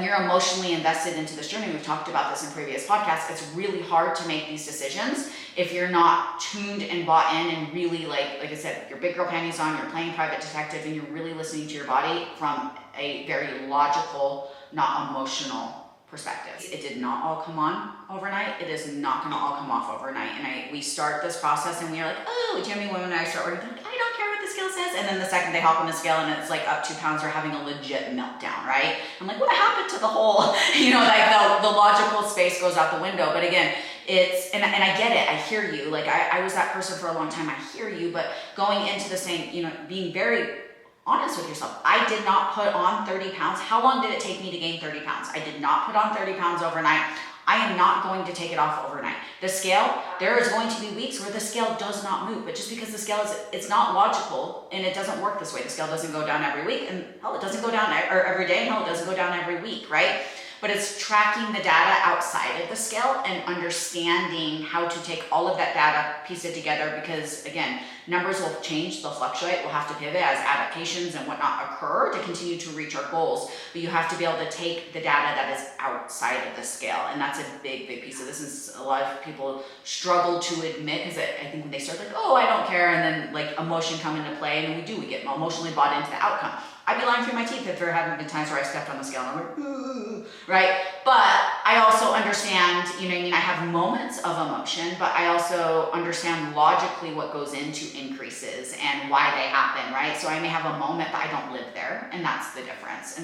you're emotionally invested into this journey, we've talked about this in previous podcasts, it's really hard to make these decisions if you're not tuned and bought in and really like I said, your big girl panties on, you're playing private detective, and you're really listening to your body from a very logical, not emotional perspective. It did not all come on overnight. It is not going to all come off overnight. And we start this process and we are like, oh, Jamie, women and I start working, like, I don't care what the scale says. And then the second they hop on the scale and it's like up 2 pounds, they're having a legit meltdown, right? I'm like, what happened to the whole, like the logical space goes out the window. But again, it's, and I get it. I hear you. Like I was that person for a long time. I hear you, but going into the same, being very honest with yourself. I did not put on 30 pounds. How long did it take me to gain 30 pounds? I did not put on 30 pounds overnight. I am not going to take it off overnight. The scale, there is going to be weeks where the scale does not move, but just because the scale it's not logical and it doesn't work this way. The scale doesn't go down every week, and hell, it doesn't go down every day, and hell, it doesn't go down every week, right? But it's tracking the data outside of the scale and understanding how to take all of that data, piece it together, because again, numbers will change, they'll fluctuate, we'll have to pivot as adaptations and whatnot occur to continue to reach our goals. But you have to be able to take the data that is outside of the scale. And that's a big, big piece of this. Is a lot of people struggle to admit, because I think when they start like, oh, I don't care, and then like emotion come into play, and we get emotionally bought into the outcome. I'd be lying through my teeth if there haven't been times where I stepped on the scale and I'm like, ooh, right? But I also understand, I have moments of emotion, but I also understand logically what goes into increases and why they happen, right? So I may have a moment, but I don't live there, and that's the difference.